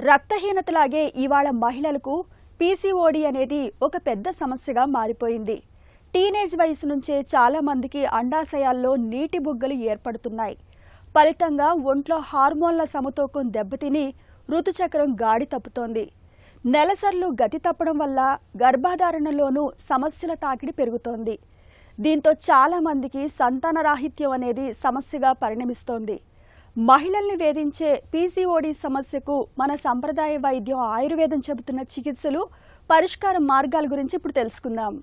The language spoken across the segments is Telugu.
రక్తహీనతలాగే ఇవాళ మహిళలకు పీసీఓడి అనేది ఒక పెద్ద సమస్యగా మారిపోయింది. టీనేజ్ వయసు నుంచే చాలా మందికి అండాశయాల్లో నీటి బుగ్గలు ఏర్పడుతున్నాయి. ఫలితంగా ఒంట్లో హార్మోన్ల సమతూకం దెబ్బతిని ఋతుచక్రం గాడి తప్పుతోంది. నెలసర్లు గతి తప్పడం వల్ల గర్భధారణలోనూ సమస్యల తాకిడి పెరుగుతోంది. దీంతో చాలా మందికి సంతానరాహిత్యం అనేది సమస్యగా పరిణమిస్తోంది. మహిళల్ని వేధించే పీసీఓడి సమస్యకు మన సంప్రదాయ వైద్యం ఆయుర్వేదం చెబుతున్న చికిత్సలు, పరిష్కార మార్గాల గురించి ఇప్పుడు తెలుసుకుందాం.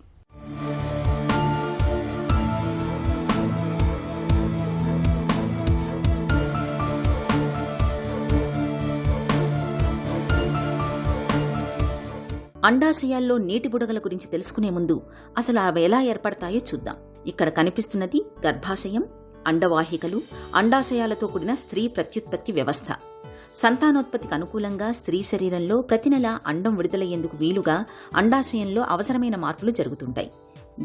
అండాశయాల్లో నీటి బుడగల గురించి తెలుసుకునే ముందు అసలు అవి ఎలా ఏర్పడతాయో చూద్దాం. ఇక్కడ కనిపిస్తున్నది గర్భాశయం, అండవాహికలు, అండాశయాలతో కూడిన స్త్రీ ప్రత్యుత్పత్తి వ్యవస్థ. సంతానోత్పత్తికి అనుకూలంగా స్త్రీ శరీరంలో ప్రతి నెల అండం విడుదలయ్యేందుకు వీలుగా అండాశయంలో అవసరమైన మార్పులు జరుగుతుంటాయి.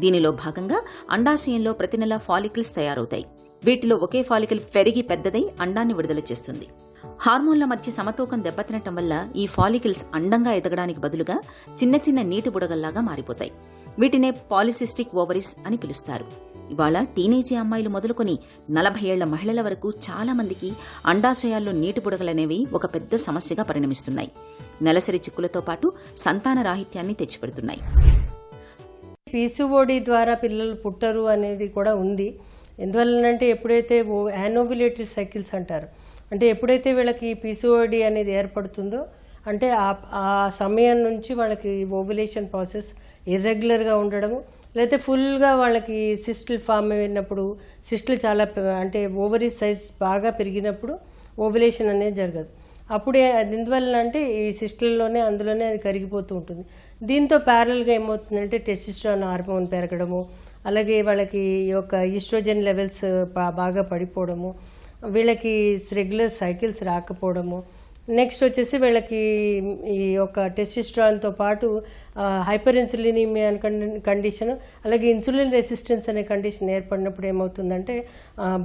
దీనిలో భాగంగా అండాశయంలో ప్రతి నెల ఫాలికల్స్ తయారవుతాయి. వీటిలో ఒకే ఫాలికల్ పెరిగి పెద్దదై అండాన్ని విడుదల చేస్తుంది. హార్మోన్ల మధ్య సమతూకం దెబ్బతినటం వల్ల ఈ ఫాలికల్స్ అండంగా ఎదగడానికి బదులుగా చిన్న చిన్న నీటి బుడగల్లాగా మారిపోతాయి. వీటినే పాలిసిస్టిక్ ఓవరీస్ అని పిలుస్తారు. ఇవాళ టీనేజీ అమ్మాయిలు మొదలుకొని 40 ఏళ్ల మహిళల వరకు చాలా మందికి అండాశయాల్లో నీటి బుడగలనేవి ఒక పెద్ద సమస్యగా పరిణమిస్తున్నాయి. నెలసరి చిక్కులతో పాటు సంతాన రాహిత్యాన్ని తెచ్చిపెడుతున్నాయి. పీసీఓడి ద్వారా పిల్లలు పుట్టరు అనేది కూడా ఉంది. ఎందువల్లనంటే ఎప్పుడైతే యానోబులేటరీ సైకిల్స్ అంటారు, అంటే ఎప్పుడైతే వీళ్ళకి పీసీఓడి అనేది ఏర్పడుతుందో అంటే ఆ సమయం నుంచి వాళ్ళకి ఓవ్యులేషన్ ప్రాసెస్ ఇర్రెగ్యులర్గా ఉండడము, లేకపోతే ఫుల్గా వాళ్ళకి సిస్టులు ఫామ్ అయినప్పుడు, సిస్టులు చాలా అంటే ఓవరీ సైజ్ బాగా పెరిగినప్పుడు ఓవ్యులేషన్ అనేది జరగదు. అప్పుడే ఎందువల్ల అంటే ఈ సిస్టులలోనే అందులోనే అది కరిగిపోతూ ఉంటుంది. దీంతో ప్యారల్గా ఏమవుతుందంటే టెస్టోస్టెరాన్ హార్మోన్ పెరగడము, అలాగే వాళ్ళకి ఈ యొక్క ఈస్ట్రోజన్ లెవెల్స్ బాగా పడిపోవడము, వీళ్ళకి రెగ్యులర్ సైకిల్స్ రాకపోవడము, నెక్స్ట్ వచ్చేసి వీళ్ళకి ఈ యొక్క టెస్టోస్టెరాన్తో పాటు హైపర్ ఇన్సులినిమియా అనే కండిషన్, అలాగే ఇన్సులిన్ రెసిస్టెన్స్ అనే కండిషన్ ఏర్పడినప్పుడు ఏమవుతుందంటే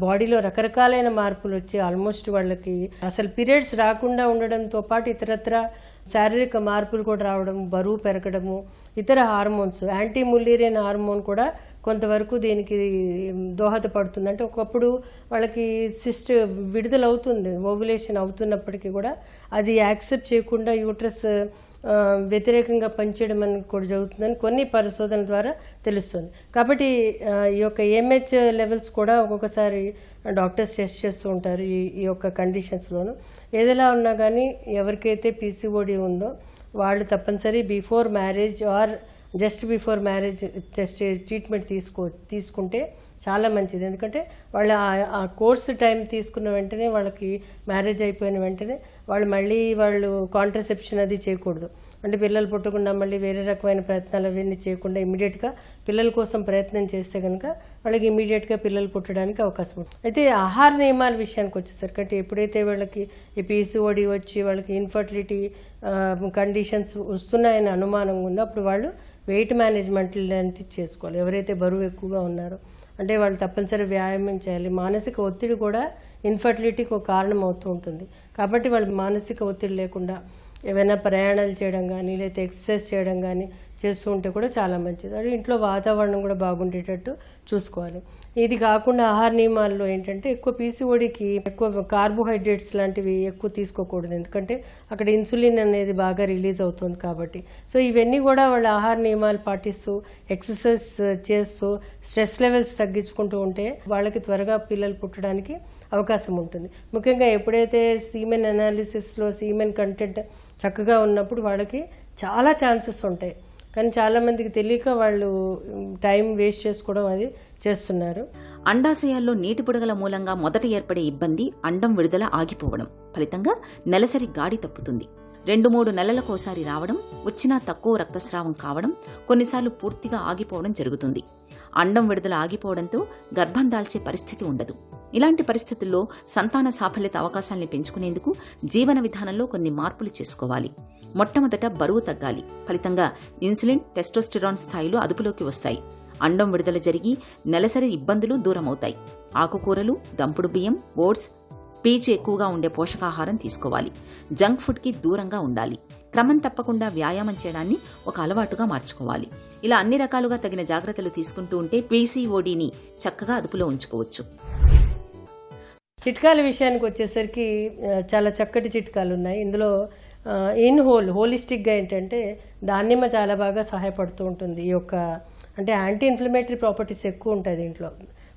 బాడీలో రకరకాలైన మార్పులు వచ్చి ఆల్మోస్ట్ వాళ్ళకి అసలు పీరియడ్స్ రాకుండా ఉండడంతో పాటు ఇతరత్ర శారీరక మార్పులు కూడా రావడం, బరువు పెరగడము, ఇతర హార్మోన్స్, యాంటీ ముల్లేరియన్ హార్మోన్ కూడా కొంతవరకు దీనికి దోహదపడుతుంది. అంటే ఒకప్పుడు వాళ్ళకి సిస్ట్ విడుదల అవుతుంది, ఓవ్యులేషన్ అవుతున్నప్పటికీ కూడా అది యాక్సెప్ట్ చేయకుండా యూట్రస్ వ్యతిరేకంగా పనిచేయడం అనేది కూడా జరుగుతుందని కొన్ని పరిశోధనల ద్వారా తెలుస్తుంది. కాబట్టి ఈ యొక్క ఏఎంహెచ్ లెవెల్స్ కూడా ఒక్కొక్కసారి డాక్టర్స్ టెస్ట్ చేస్తూ ఉంటారు. ఈ యొక్క కండిషన్స్లోనూ ఏదైనా ఉన్నా కానీ ఎవరికైతే పీసీఓడి ఉందో వాళ్ళు తప్పనిసరి before marriage or just before marriage treatment తీసుకుంటే చాలా మంచిది. ఎందుకంటే వాళ్ళు ఆ కోర్స్ టైం తీసుకున్న వెంటనే వాళ్ళకి మ్యారేజ్ అయిపోయిన వెంటనే వాళ్ళు కాంట్రసెప్షన్ అది చేయకూడదు. అంటే పిల్లలు పుట్టకుండా మళ్ళీ వేరే రకమైన ప్రయత్నాలు అవన్నీ చేయకుండా ఇమీడియట్గా పిల్లల కోసం ప్రయత్నం చేస్తే కనుక వాళ్ళకి ఇమీడియట్గా పిల్లలు పుట్టడానికి అవకాశం ఉంటుంది. అయితే ఆహార నియమాల విషయానికి వచ్చేసరికి అంటే ఎప్పుడైతే వాళ్ళకి ఈ పీసీఓడి వచ్చి వాళ్ళకి ఇన్ఫర్టిలిటీ కండిషన్స్ వస్తున్నాయని అనుమానం ఉందో అప్పుడు వాళ్ళు వెయిట్ మేనేజ్మెంట్ లాంటివి చేసుకోవాలి. ఎవరైతే బరువు ఎక్కువగా ఉన్నారో అంటే వాళ్ళు తప్పనిసరి వ్యాయామం చేయాలి. మానసిక ఒత్తిడి కూడా ఇన్ఫర్టిలిటీకి ఒక కారణం అవుతూ ఉంటుంది. కాబట్టి వాళ్ళు మానసిక ఒత్తిడి లేకుండా ఏమైనా ప్రయాణాలు చేయడం కానీ లేకపోతే ఎక్సర్సైజ్ చేయడం కానీ చేస్తూ ఉంటే కూడా చాలా మంచిది. అది ఇంట్లో వాతావరణం కూడా బాగుండేటట్టు చూసుకోవాలి. ఇది కాకుండా ఆహార నియమాల్లో ఏంటంటే ఎక్కువ పీసీఓడికి ఎక్కువ కార్బోహైడ్రేట్స్ లాంటివి ఎక్కువ తీసుకోకూడదు. ఎందుకంటే అక్కడ ఇన్సులిన్ అనేది బాగా రిలీజ్ అవుతుంది కాబట్టి. సో ఇవన్నీ కూడా వాళ్ళ ఆహార నియమాలు పాటిస్తూ ఎక్సర్సైజ్ చేస్తూ స్ట్రెస్ లెవెల్స్ తగ్గించుకుంటూ ఉంటే వాళ్ళకి త్వరగా పిల్లలు పుట్టడానికి అవకాశం ఉంటుంది. ముఖ్యంగా ఎప్పుడైతే సీమెన్ అనాలిసిస్లో సీమెన్ కంటెంట్ చక్కగా ఉన్నప్పుడు వాళ్ళకి చాలా ఛాన్సెస్ ఉంటాయి. కానీ చాలా మందికి తెలియక వాళ్ళు టైం వేస్ట్ చేసుకోవడం అది చేస్తున్నారు. అండాశయాల్లో నీటి బుడగల మూలంగా మొదట ఏర్పడే ఇబ్బంది అండం విడుదల ఆగిపోవడం. ఫలితంగా నెలసరి గాడి తప్పుతుంది. 2-3 నెలలకోసారి రావడం, వచ్చినా తక్కువ రక్తస్రావం కావడం, కొన్నిసార్లు పూర్తిగా ఆగిపోవడం జరుగుతుంది. అండం విడుదల ఆగిపోవడంతో గర్భం దాల్చే పరిస్థితి ఉండదు. ఇలాంటి పరిస్థితుల్లో సంతాన సాఫల్యత అవకాశాల్ని పెంచుకునేందుకు జీవన విధానంలో కొన్ని మార్పులు చేసుకోవాలి. మొట్టమొదట బరువు తగ్గాలి. ఫలితంగా ఇన్సులిన్, టెస్టోస్టెరాన్ స్థాయిలు అదుపులోకి వస్తాయి. అండం విడుదల జరిగి నెలసరి ఇబ్బందులు దూరమవుతాయి. ఆకుకూరలు, దంపుడు బియ్యం, ఓట్స్, పీచు ఎక్కువగా ఉండే పోషకాహారం తీసుకోవాలి. జంక్ ఫుడ్కి దూరంగా ఉండాలి. క్రమం తప్పకుండా వ్యాయామం చేయడాన్ని ఒక అలవాటుగా మార్చుకోవాలి. ఇలా అన్ని రకాలుగా తగిన జాగ్రత్తలు తీసుకుంటూ ఉంటే పీసీఓడీని చక్కగా అదుపులో ఉంచుకోవచ్చు. చిట్కాల విషయానికి వచ్చేసరికి చాలా చక్కటి చిట్కాలు ఉన్నాయి. ఇందులో హోలిస్టిక్గా ఏంటంటే దానిమ్మ చాలా బాగా సహాయపడుతూ ఉంటుంది. ఈ యొక్క అంటే యాంటీ ఇన్ఫ్లమేటరీ ప్రాపర్టీస్ ఎక్కువ ఉంటాయి దీంట్లో.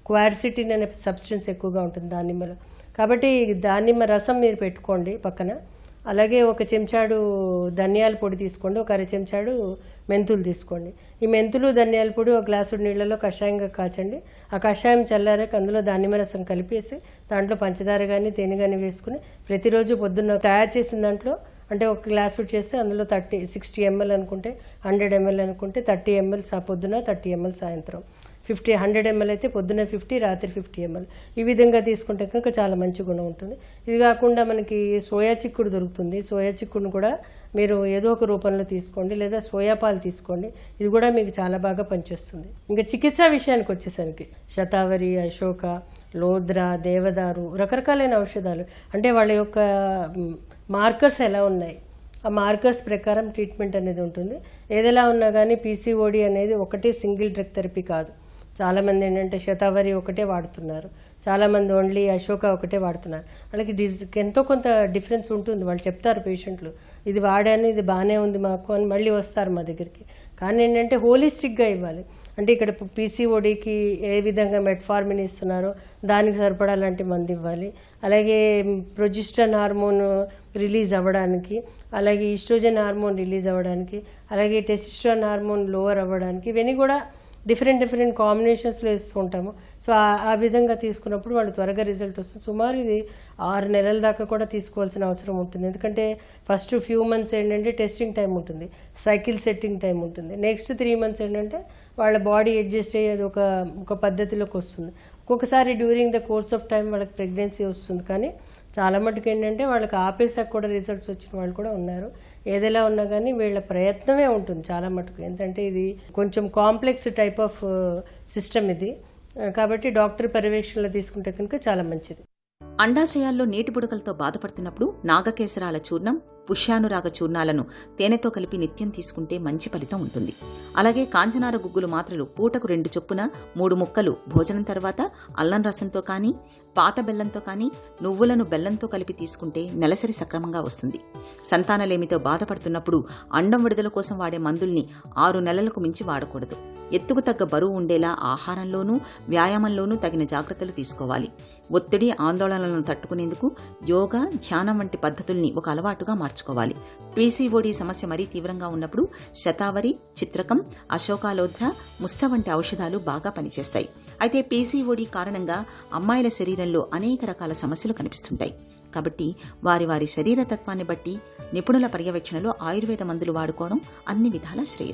క్వార్సిటిన్ అనే సబ్స్టెన్స్ ఎక్కువగా ఉంటుంది దానిమ్మలో. కాబట్టి దానిమ్మ రసం మీరు పెట్టుకోండి పక్కన. అలాగే ఒక చెంచాడు ధనియాల పొడి తీసుకోండి, ఒక 1/2 చెంచాడు మెంతులు తీసుకోండి. ఈ మెంతులు ధనియాల పొడి ఒక గ్లాసు నీళ్ళలో కషాయంగా కాచండి. ఆ కషాయం చల్లారాక అందులో దానిమ్మ రసం కలిపేసి దాంట్లో పంచదార కానీ తేనె కానీ వేసుకుని ప్రతిరోజు పొద్దున్న తయారు చేసిన దాంట్లో అంటే ఒక గ్లాసు చేస్తే అందులో 60 ml అనుకుంటే 100 ml అనుకుంటే 30 ml పొద్దున 30 ml సాయంత్రం 100 ml అయితే పొద్దున 50 రాత్రి 50 ml ఈ విధంగా తీసుకుంటే కనుక చాలా మంచి గుణం ఉంటుంది. ఇది కాకుండా మనకి సోయా చిక్కుడు దొరుకుతుంది. సోయా చిక్కుడును కూడా మీరు ఏదో ఒక రూపంలో తీసుకోండి, లేదా సోయా పాలు తీసుకోండి. ఇది కూడా మీకు చాలా బాగా పనిచేస్తుంది. ఇంకా చికిత్సా విషయానికి వచ్చేసరికి శతావరి, అశోక, లోద్ర, దేవదారు రకరకాలైన ఔషధాలు అంటే వాళ్ళ యొక్క మార్కర్స్ ఎలా ఉన్నాయి, ఆ మార్కర్స్ ప్రకారం ట్రీట్మెంట్ అనేది ఉంటుంది. ఏదైనా ఉన్నా కానీ పీసీఓడి అనేది ఒకటే సింగిల్ డ్రగ్ థెరపీ కాదు. చాలామంది ఏంటంటే శతావరి ఒకటే వాడుతున్నారు, చాలామంది ఓన్లీ అశోక ఒకటే వాడుతున్నారు. వాళ్ళకి ఎంతో కొంత డిఫరెన్స్ ఉంటుంది. వాళ్ళు చెప్తారు పేషెంట్లు, ఇది వాడాను, ఇది బాగానే ఉంది మాకు అని మళ్ళీ వస్తారు మా దగ్గరికి. కానీ ఏంటంటే హోలిస్టిక్గా ఇవ్వాలి. అంటే ఇక్కడ పీసీఓడికి ఏ విధంగా మెట్ఫార్మిన్ ఇస్తున్నారో దానికి సరిపడా లాంటి మందు ఇవ్వాలి. అలాగే ప్రొజెస్ట్రాన్ హార్మోన్ రిలీజ్ అవ్వడానికి, అలాగే ఈస్ట్రోజన్ హార్మోన్ రిలీజ్ అవ్వడానికి, అలాగే టెస్టోస్టెరాన్ హార్మోన్ లోవర్ అవ్వడానికి ఇవన్నీ కూడా డిఫరెంట్ కాంబినేషన్స్లో ఇస్తుంటాము. సో ఆ విధంగా తీసుకున్నప్పుడు వాళ్ళు త్వరగా రిజల్ట్ వస్తుంది. సుమారు ఇది 6 నెలల దాకా కూడా తీసుకోవాల్సిన అవసరం ఉంటుంది. ఎందుకంటే ఫస్ట్ ఫ్యూ మంత్స్ ఏంటంటే టెస్టింగ్ టైం ఉంటుంది, సైకిల్ సెట్టింగ్ టైం ఉంటుంది. నెక్స్ట్ 3 months ఏంటంటే వాళ్ళ బాడీ అడ్జస్ట్ అయ్యేది ఒక పద్ధతిలోకి వస్తుంది. ఒక్కొక్కసారి during the course of time వాళ్ళకి ప్రెగ్నెన్సీ వస్తుంది. కానీ చాలా మటుకు ఏంటంటే వాళ్ళకి ఆపేసాక కూడా రిజల్ట్స్ వచ్చిన వాళ్ళు కూడా ఉన్నారు. ఏదైనా ఉన్నా కానీ వీళ్ళ ప్రయత్నమే ఉంటుంది చాలా మటుకు. ఎందుకంటే ఇది కొంచెం కాంప్లెక్స్ టైప్ ఆఫ్ సిస్టమ్ ఇది. కాబట్టి డాక్టర్ పర్యవేక్షణలో తీసుకుంటే కనుక చాలా మంచిది. అండాశయాల్లో నీటి బుడగలతో బాధపడుతున్నప్పుడు నాగకేసరాల చూర్ణం, పుష్యానురాగ చూర్ణాలను తేనెతో కలిపి నిత్యం తీసుకుంటే మంచి ఫలితం ఉంటుంది. అలాగే కాంచనార గుగ్గులు మాత్రలు పూటకు 2 చొప్పున 3 ముక్కలు భోజనం తర్వాత అల్లం రసంతో కానీ, పాత బెల్లంతో కానీ, నువ్వులను బెల్లంతో కలిపి తీసుకుంటే నెలసరి సక్రమంగా వస్తుంది. సంతానలేమితో బాధపడుతున్నప్పుడు అండం విడుదల కోసం వాడే మందుల్ని 6 నెలలకు మించి వాడకూడదు. ఎత్తుకు తగ్గ బరువు ఉండేలా ఆహారంలోనూ వ్యాయామంలోనూ తగిన జాగ్రత్తలు తీసుకోవాలి. ఒత్తిడి, ఆందోళనలను తట్టుకునేందుకు యోగా, ధ్యానం వంటి పద్ధతుల్ని ఒక అలవాటుగా మార్చుకోవాలి. పీసీఓడి సమస్య మరీ తీవ్రంగా ఉన్నప్పుడు శతావరి, చిత్రకం, అశోకాలోధ్ర, ముస్త వంటి ఔషధాలు బాగా పనిచేస్తాయి. అయితే పీసీఓడి కారణంగా అమ్మాయిల శరీరంలో అనేక రకాల సమస్యలు కనిపిస్తుంటాయి. కాబట్టి వారి శరీర తత్వాన్ని బట్టి నిపుణుల పర్యవేక్షణలో ఆయుర్వేద మందులు వాడుకోవడం అన్ని విధాలా శ్రేయస్సు.